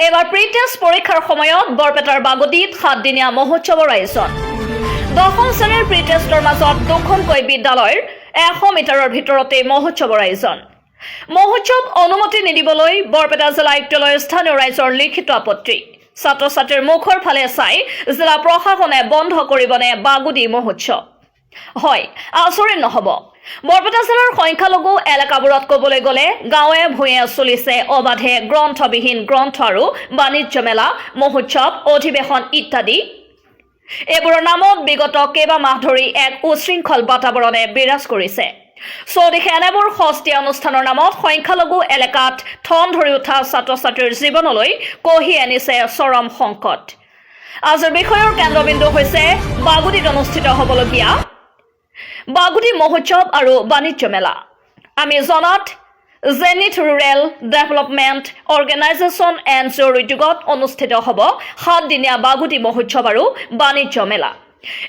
এবাৰ প্ৰি-টেষ্ট পৰীক্ষাৰ সময়ত বৰপেটাৰ বাগদিত 7দিনীয়া মহোৎসৱৰ আয়োজন। 10ম শ্ৰেণীৰ প্ৰি-টেষ্টৰ মাজত দুখনকৈ বিদ্যালয়ৰ 100 মিটাৰৰ ভিতৰতে মহোৎসৱৰ আয়োজন। মহোৎসৱ অনুমতি নিদিবলৈ বৰপেটা জিলা আয়ুক্তালয়ৰ স্থানীয় ৰাইজৰ লিখিত আপত্তি। ছাত্ৰ-ছাত্ৰীৰ মুখৰ ফালে চাই জিলা প্ৰশাসনে বন্ধ কৰিবনে বাগদি মহোৎসৱ? হয়, আচৰিত নহ'ব। বৰপেটা জিলাৰ সংখ্যালঘু এলেকাবোৰত ক'বলৈ গ'লে গাঁৱে ভূঞে চলিছে অবাধে গ্ৰন্থবিহীন গ্ৰন্থ আৰু বাণিজ্য মেলা, মহোৎসৱ, অধিৱেশন ইত্যাদি। এইবোৰৰ নামত বিগত কেইবামাহ ধৰি এক উশৃংখল বাতাবৰণে বিৰাজ কৰিছে। চৌদিশে এনেবোৰ সস্তীয়া অনুষ্ঠানৰ নামত সংখ্যালঘু এলেকাত ঠন ধৰি উঠা ছাত্ৰ-ছাত্ৰীৰ জীৱনলৈ কঢ়িয়াই আনিছে চৰম সংকট। আজিৰ বিষয়ৰ কেন্দ্ৰবিন্দু হৈছে বাগদিত অনুষ্ঠিত হ'বলগীয়া বাগদি মহোৎসৱ আৰু বাণিজ্য মেলা। আমি জনাত জেনিথ ৰুৰেল ডেভেলপমেণ্ট অৰ্গেনাইজেশ্যন এনজিঅ'ৰ উদ্যোগত অনুষ্ঠিত হ'ব 7দিনীয়া বাগদি মহোৎসৱ আৰু বাণিজ্য মেলা।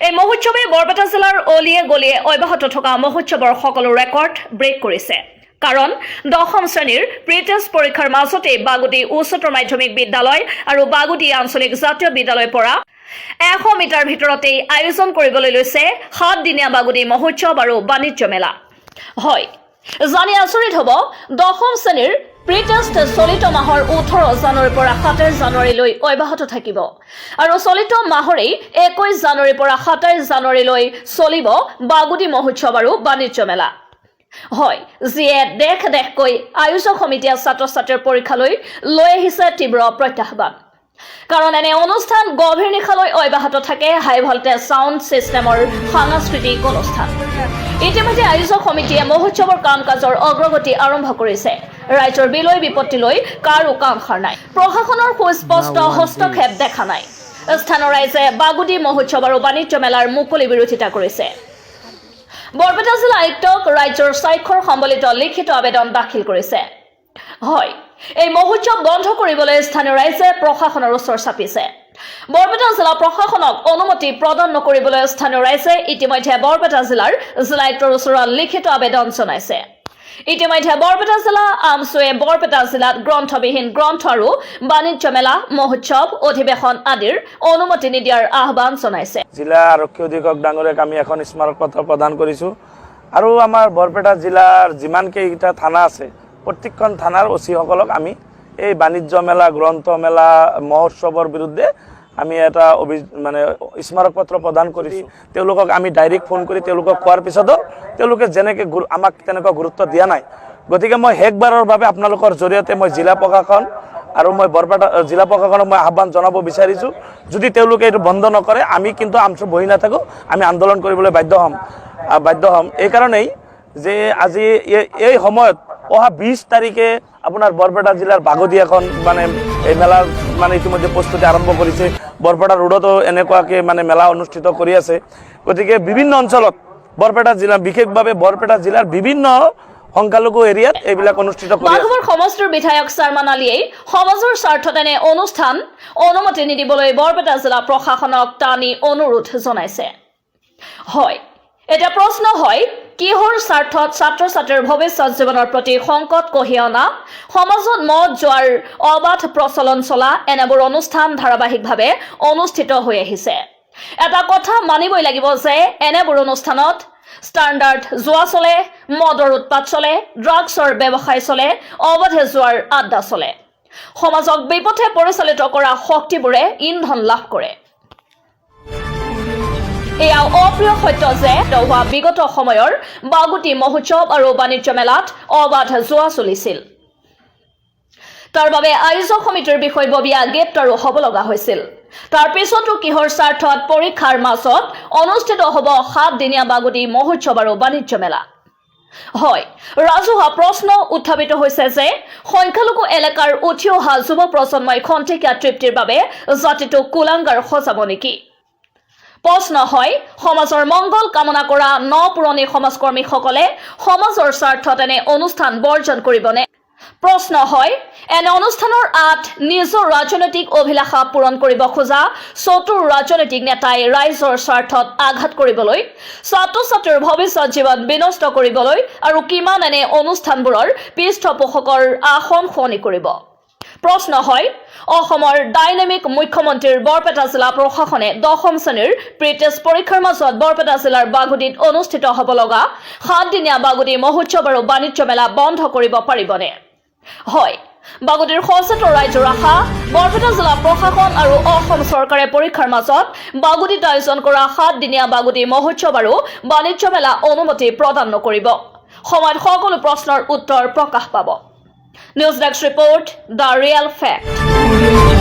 এই মহোৎসৱে বৰপেটা জিলাৰ অলিয়ে গলিয়ে অব্যাহত থকা মহোৎসৱৰ সকলো ৰেকৰ্ড ব্ৰেক কৰিছে। কাৰণ 10ম শ্ৰেণীৰ প্ৰি-টেষ্ট পৰীক্ষাৰ মাজতে বাগদি উচ্চতৰ মাধ্যমিক বিদ্যালয় আৰু বাগদি আঞ্চলিক জাতীয় বিদ্যালয়ৰ পৰা 100 মিটাৰ ভিতৰতেই আয়োজন কৰিবলৈ লৈছে 7দিনীয়া বাগদি মহোৎসৱ আৰু বাণিজ্য মেলা। হয়, জানি আচৰিত হ'ব, 10ম শ্ৰেণীৰ প্ৰি-টেষ্ট চলিত মাহৰ 18 জানুৱাৰীৰ পৰা 27 জানুৱাৰীলৈ অব্যাহত থাকিব আৰু চলিত মাহৰেই 21 জানুৱাৰীৰ পৰা 27 জানুৱাৰীলৈ চলিব বাগদি মহোৎসৱ আৰু বাণিজ্য মেলা। হয়, যিয়ে দেশকৈ আয়োজক সমিতিয়ে ছাত্ৰ-ছাত্ৰীৰ পৰীক্ষালৈ লৈ আহিছে তীব্ৰ প্ৰত্যাহ্বান। কাৰণ এনে অনুষ্ঠান গভীৰ নিশালৈ অব্যাহত থাকে হাই ভল্টেজ সাউণ্ড ছিষ্টেমৰ সাংস্কৃতিক অনুষ্ঠান। ইতিমধ্যে আয়োজক সমিতিয়ে মহোৎসৱৰ কাম কাজৰ অগ্ৰগতি আৰম্ভ কৰিছে। ৰাইজৰ বিলৈ বিপত্তিলৈ কাৰো কামসাৰ নাই। প্ৰশাসনৰ সুস্পষ্ট হস্তক্ষেপ দেখা নাই। স্থানীয় ৰাইজে বাগদি মহোৎসৱ আৰু বাণিজ্য মেলাৰ মুকলি বিৰোধিতা কৰিছে। বৰপেটা জিলা আয়ুক্তক ৰাজ্যৰ স্বাক্ষৰ সম্বলিত লিখিত আবেদন দাখিল কৰিছে। হয়, এই মহোৎসৱ বন্ধ কৰিবলৈ স্থানীয় ৰাইজে প্ৰশাসনৰ ওচৰ চাপিছে। বৰপেটা জিলা প্ৰশাসনক অনুমতি প্ৰদান নকৰিবলৈ স্থানীয় ৰাইজে ইতিমধ্যে বৰপেটা জিলাৰ জিলা আয়ুক্তৰ ওচৰত লিখিত আবেদন জনাইছে। ইতিমধ্যে বৰপেটা জিলা আমচুৱে বৰপেটা জিলাত গ্ৰন্থবিহীন গ্ৰন্থ আৰু বাণিজ্য মেলা, মহোৎসৱ, অধিৱেশন আদিৰ অনুমতি নিদিয়াৰ আহ্বান জনাইছে। জিলা আৰক্ষী অধীক্ষক ডাঙৰীয়াক আমি এখন স্মাৰক পত্ৰ প্ৰদান কৰিছোঁ আৰু আমাৰ বৰপেটা জিলাৰ যিমানকেইটা থানা আছে প্ৰত্যেকখন থানাৰ অচিসকলক আমি এই বাণিজ্য মেলা, গ্ৰন্থ মেলা, মহোৎসৱৰ বিৰুদ্ধে আমি এটা স্মাৰক পত্ৰ প্ৰদান কৰিছোঁ। তেওঁলোকক আমি ডাইৰেক্ট ফোন কৰি তেওঁলোকক কোৱাৰ পিছতো তেওঁলোকে যেনেকৈ আমাক তেনেকুৱা গুৰুত্ব দিয়া নাই। গতিকে মই শেষবাৰৰ বাবে আপোনালোকৰ জৰিয়তে মই জিলা প্ৰশাসন আৰু মই বৰপেটা জিলা প্ৰশাসনক মই আহ্বান জনাব বিচাৰিছোঁ, যদি তেওঁলোকে এইটো বন্ধ নকৰে আমি কিন্তু আমচু বহি নাথাকোঁ, আমি আন্দোলন কৰিবলৈ বাধ্য হ'ম। এইকাৰণেই যে আজি এই সময়ত অহা 20 তাৰিখে আপোনাৰ বৰপেটা জিলাৰ বাগদি এখন এই মেলাৰ ইতিমধ্যে প্ৰস্তুতি আৰম্ভ কৰিছে। বৰপেটা ৰোডতো এনেকুৱাকৈ মেলা অনুষ্ঠিত কৰি আছে। গতিকে বিভিন্ন অঞ্চলত বৰপেটা জিলা, বিশেষভাৱে বৰপেটা জিলাৰ বিভিন্ন সংখ্যালঘু এৰিয়াত এইবিলাক অনুষ্ঠিত কৰি আছে। মাধৱৰ সমষ্টিৰ বিধায়ক চাৰমান আলীয়ে সমাজৰ স্বাৰ্থত এনে অনুষ্ঠান অনুমতি নিদিবলৈ বৰপেটা জিলা প্ৰশাসনক টানি অনুৰোধ জনাইছে। হয়, এতিয়া প্ৰশ্ন হয়, কিহৰ স্বাৰ্থত ছাত্ৰ-ছাত্ৰীৰ ভৱিষ্যত জীৱনৰ প্ৰতি সংকট কঢ়িয়াই অনা, সমাজত মদ যোৱাৰ অবাধ প্ৰচলন চলা এনেবোৰ অনুষ্ঠান ধাৰাবাহিকভাৱে অনুষ্ঠিত হৈ আহিছে। এটা কথা মানিবই লাগিব যে এনেবোৰ অনুষ্ঠানত ষ্টাণ্ডাৰ্ড জোৱা চলে, মদৰ উৎপাত চলে, ড্ৰাগছৰ ব্যৱসায় চলে, অবাধে যোৱাৰ আড্ডা চলে। সমাজক বিপথে পৰিচালিত কৰা শক্তিবোৰে ইন্ধন লাভ কৰে। এয়া অপ্ৰিয় সত্য যে হোৱা বিগত সময়ৰ বাগদি মহোৎসৱ আৰু বাণিজ্য মেলাত অবাধ জোৱা চলিছিল। তাৰ বাবে আয়োজক সমিতিৰ বিষয়ববীয়া গ্ৰেপ্তাৰো হ'ব লগা হৈছিল। তাৰ পিছতো কিহৰ স্বাৰ্থত পৰীক্ষাৰ মাজত অনুষ্ঠিত হ'ব 7দিনীয়া বাগদি মহোৎসৱ আৰু বাণিজ্য মেলা? হয়, ৰাজহুৱা প্ৰশ্ন উত্থাপিত হৈছে যে সংখ্যালঘু এলেকাৰ উঠি অহা যুৱ প্ৰজন্মই খন্তেকীয়া তৃপ্তিৰ বাবে জাতিটোক কুলাংগাৰ সজাব নেকি? প্ৰশ্ন হয়, সমাজৰ মংগল কামনা কৰা পুৰণি সমাজকৰ্মীসকলে সমাজৰ স্বাৰ্থত এনে অনুষ্ঠান বৰ্জন কৰিবনে? প্ৰশ্ন হয়, এনে অনুষ্ঠানৰ আঁত নিজৰ ৰাজনৈতিক অভিলাষা পূৰণ কৰিব খোজা চতুৰ ৰাজনৈতিক নেতাই ৰাইজৰ স্বাৰ্থত আঘাত কৰিবলৈ, ছাত্ৰ-ছাত্ৰীৰ ভৱিষ্যত জীৱন বিনষ্ট কৰিবলৈ আৰু কিমান এনে অনুষ্ঠানবোৰৰ পৃষ্ঠপোষকৰ আসন সলনি কৰিব? প্ৰশ্ন হয়, অসমৰ ডাইনামিক মুখ্যমন্ত্ৰীৰ বৰপেটা জিলা প্ৰশাসনে 10ম শ্ৰেণীৰ প্ৰি-টেষ্ট পৰীক্ষাৰ মাজত বৰপেটা জিলাৰ বাগুদিত অনুষ্ঠিত হ'ব লগা 7-দিনীয়া বাগুদি মহোৎসৱ আৰু বাণিজ্য মেলা বন্ধ কৰিব পাৰিবনে? হয়, বাগুদিৰ সচেতন ৰাইজৰ আশা, বৰপেটা জিলা প্ৰশাসন আৰু অসম চৰকাৰে পৰীক্ষাৰ মাজত বাগুদিত আয়োজন কৰা 7-দিনীয়া বাগুদি মহোৎসৱ আৰু বাণিজ্য মেলা অনুমতি প্ৰদান নকৰিব। সময়ত সকলো প্ৰশ্নৰ উত্তৰ প্ৰকাশ পাব। News desk report, the real fact.